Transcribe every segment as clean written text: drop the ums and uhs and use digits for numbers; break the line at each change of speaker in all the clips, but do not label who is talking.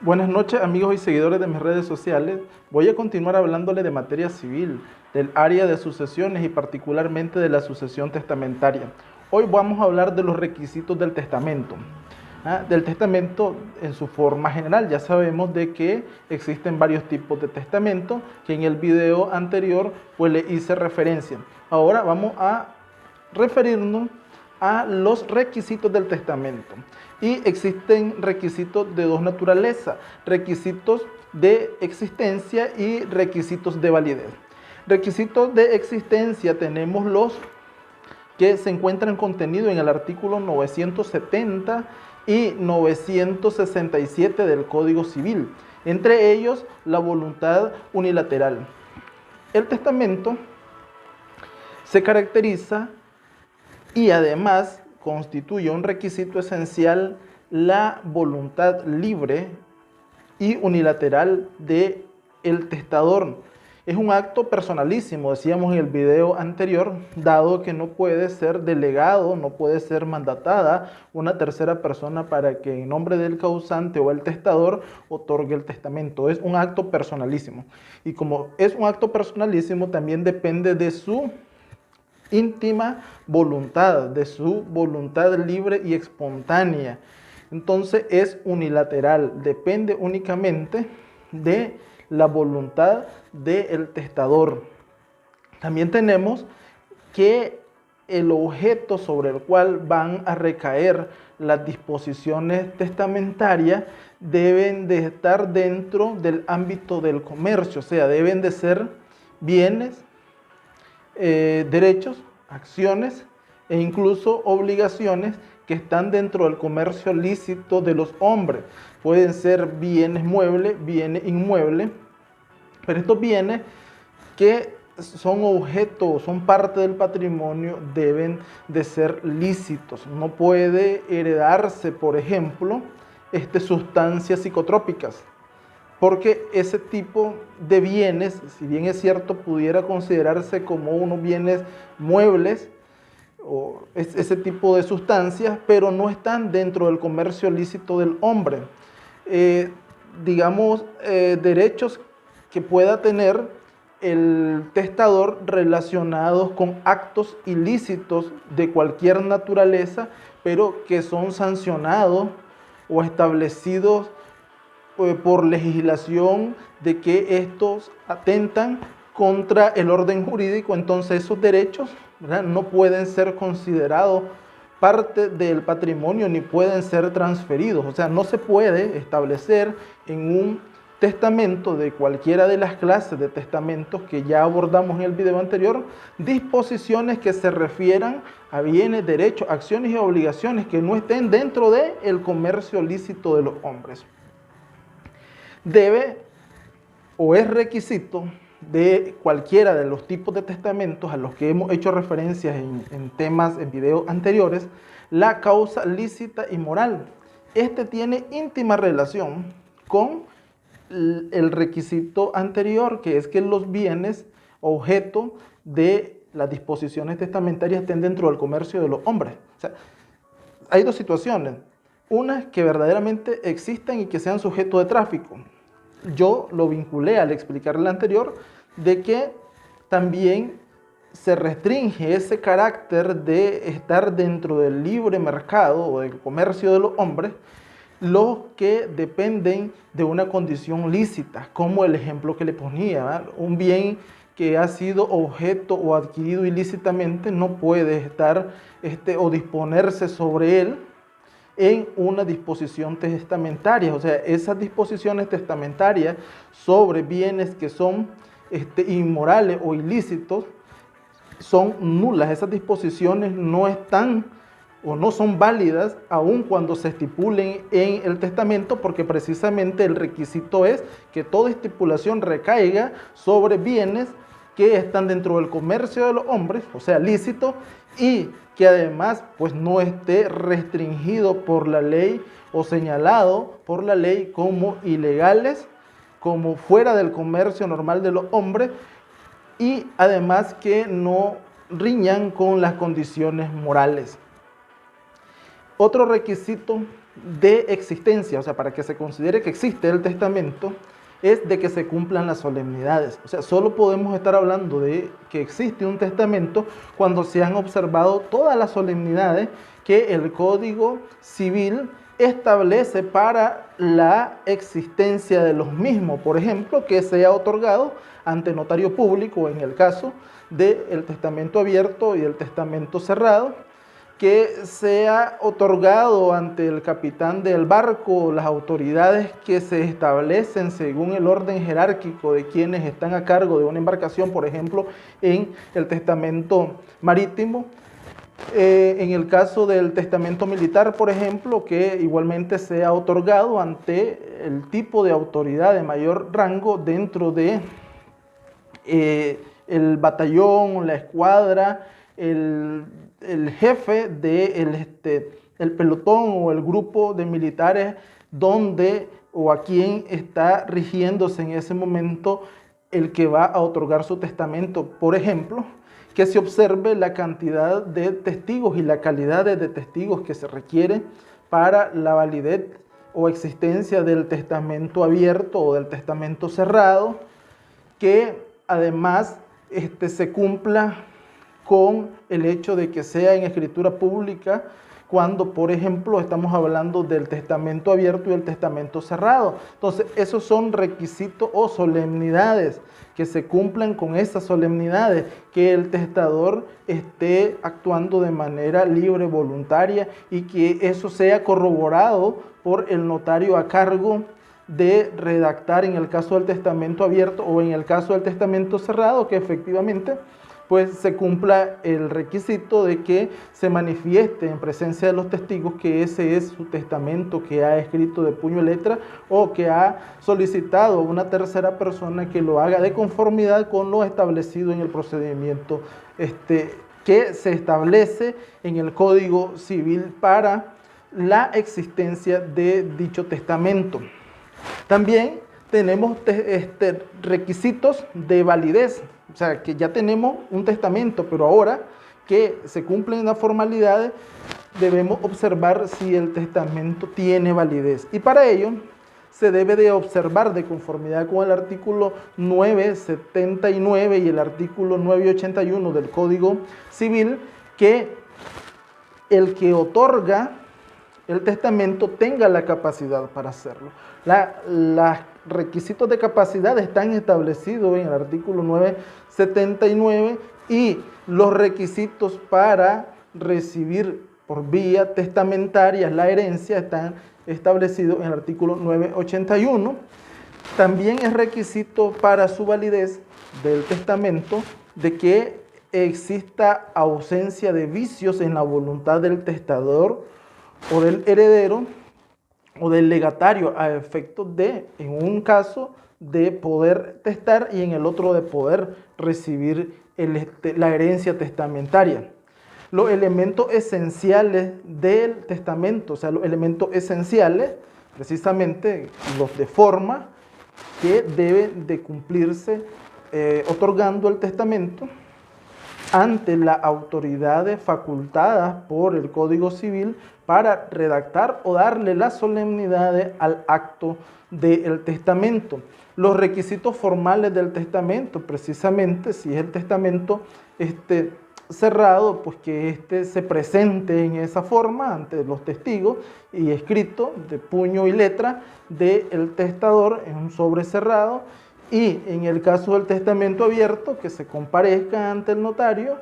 Buenas noches, amigos y seguidores de mis redes sociales. Voy a continuar hablándole de materia civil, del área de sucesiones y particularmente de la sucesión testamentaria. Hoy vamos a hablar de los requisitos del testamento. Del testamento en su forma general. Ya sabemos de que existen varios tipos de testamento, que en el video anterior pues le hice referencia. Ahora vamos a referirnos a los requisitos del testamento. Y existen requisitos de dos naturalezas: requisitos de existencia y requisitos de validez. Requisitos de existencia tenemos los que se encuentran contenidos en el artículo 970 y 967 del Código Civil, entre ellos la voluntad unilateral. El testamento se caracteriza y además constituye un requisito esencial la voluntad libre y unilateral del testador. Es un acto personalísimo, decíamos en el video anterior, dado que no puede ser delegado, no puede ser mandatada una tercera persona para que en nombre del causante o el testador otorgue el testamento. Es un acto personalísimo. Y como es un acto personalísimo, también depende de su íntima voluntad, de su voluntad libre y espontánea. Entonces es unilateral, depende únicamente de la voluntad del testador. También tenemos que el objeto sobre el cual van a recaer las disposiciones testamentarias deben de estar dentro del ámbito del comercio, o sea, deben de ser bienes, derechos, acciones e incluso obligaciones que están dentro del comercio lícito de los hombres. Pueden ser bienes muebles, bienes inmuebles, pero estos bienes que son objeto, son parte del patrimonio, deben de ser lícitos. No puede heredarse, por ejemplo, sustancias psicotrópicas, porque ese tipo de bienes, si bien es cierto, pudiera considerarse como unos bienes muebles, o ese tipo de sustancias, pero no están dentro del comercio lícito del hombre. Derechos que pueda tener el testador relacionados con actos ilícitos de cualquier naturaleza, pero que son sancionados o establecidos por legislación de que estos atentan contra el orden jurídico. Entonces esos derechos, ¿verdad?, no pueden ser considerados parte del patrimonio ni pueden ser transferidos. O sea, no se puede establecer en un testamento de cualquiera de las clases de testamentos que ya abordamos en el video anterior, disposiciones que se refieran a bienes, derechos, acciones y obligaciones que no estén dentro del comercio lícito de los hombres. Debe o es requisito de cualquiera de los tipos de testamentos a los que hemos hecho referencias en videos anteriores, la causa lícita y moral. Este tiene íntima relación con el requisito anterior, que es que los bienes objeto de las disposiciones testamentarias estén dentro del comercio de los hombres. O sea, hay dos situaciones: una, que verdaderamente existan y que sean sujetos de tráfico. Yo lo vinculé al explicar la anterior, de que también se restringe ese carácter de estar dentro del libre mercado o del comercio de los hombres los que dependen de una condición lícita, como el ejemplo que le ponía, ¿verdad? Un bien que ha sido objeto o adquirido ilícitamente no puede estar o disponerse sobre él en una disposición testamentaria. O sea, esas disposiciones testamentarias sobre bienes que son inmorales o ilícitos son nulas. Esas disposiciones no están o no son válidas aun cuando se estipulen en el testamento, porque precisamente el requisito es que toda estipulación recaiga sobre bienes que están dentro del comercio de los hombres, o sea, lícito, y que además pues no esté restringido por la ley o señalado por la ley como ilegales, como fuera del comercio normal de los hombres, y además que no riñan con las condiciones morales. Otro requisito de existencia, o sea, para que se considere que existe el testamento, es de que se cumplan las solemnidades. O sea, solo podemos estar hablando de que existe un testamento cuando se han observado todas las solemnidades que el Código Civil establece para la existencia de los mismos. Por ejemplo, que sea otorgado ante notario público en el caso del testamento abierto y el testamento cerrado, que sea otorgado ante el capitán del barco, las autoridades que se establecen según el orden jerárquico de quienes están a cargo de una embarcación, por ejemplo, en el testamento marítimo. En el caso del testamento militar, por ejemplo, que igualmente sea otorgado ante el tipo de autoridad de mayor rango dentro de el batallón, la escuadra, el jefe del el pelotón o el grupo de militares donde o a quien está rigiéndose en ese momento el que va a otorgar su testamento. Por ejemplo, que se observe la cantidad de testigos y la calidad de testigos que se requiere para la validez o existencia del testamento abierto o del testamento cerrado, que además se cumpla con el hecho de que sea en escritura pública cuando, por ejemplo, estamos hablando del testamento abierto y el testamento cerrado. Entonces, esos son requisitos o solemnidades, que se cumplan con esas solemnidades, que el testador esté actuando de manera libre, voluntaria, y que eso sea corroborado por el notario a cargo de redactar en el caso del testamento abierto o en el caso del testamento cerrado, que efectivamente pues se cumpla el requisito de que se manifieste en presencia de los testigos que ese es su testamento que ha escrito de puño y letra o que ha solicitado a una tercera persona que lo haga de conformidad con lo establecido en el procedimiento que se establece en el Código Civil para la existencia de dicho testamento. También tenemos requisitos de validez. O sea, que ya tenemos un testamento, pero ahora que se cumplen las formalidades, debemos observar si el testamento tiene validez. Y para ello, se debe de observar de conformidad con el artículo 979 y el artículo 981 del Código Civil, que el que otorga el testamento tenga la capacidad para hacerlo. Los requisitos de capacidad están establecidos en el artículo 979 y los requisitos para recibir por vía testamentaria la herencia están establecidos en el artículo 981. También es requisito para su validez del testamento de que exista ausencia de vicios en la voluntad del testador o del heredero o del legatario a efectos de, en un caso, de poder testar y en el otro de poder recibir la herencia testamentaria. Los elementos esenciales del testamento, o sea, los elementos esenciales, precisamente los de forma, que deben de cumplirse otorgando el testamento ante las autoridades facultadas por el Código Civil para redactar o darle las solemnidades al acto del testamento. Los requisitos formales del testamento, precisamente si es el testamento cerrado, pues que se presente en esa forma ante los testigos y escrito de puño y letra del testador en un sobre cerrado, y en el caso del testamento abierto, que se comparezca ante el notario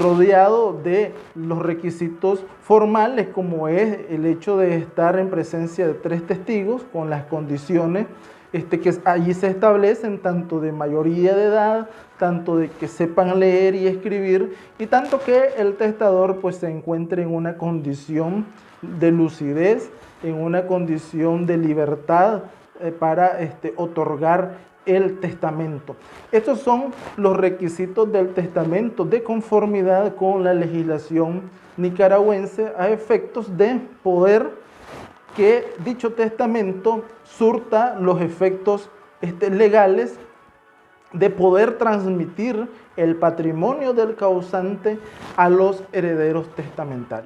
rodeado de los requisitos formales, como es el hecho de estar en presencia de 3 testigos con las condiciones que allí se establecen, tanto de mayoría de edad, tanto de que sepan leer y escribir, y tanto que el testador pues se encuentre en una condición de lucidez, en una condición de libertad para otorgar el testamento. Estos son los requisitos del testamento de conformidad con la legislación nicaragüense a efectos de poder que dicho testamento surta los efectos legales de poder transmitir el patrimonio del causante a los herederos testamentarios.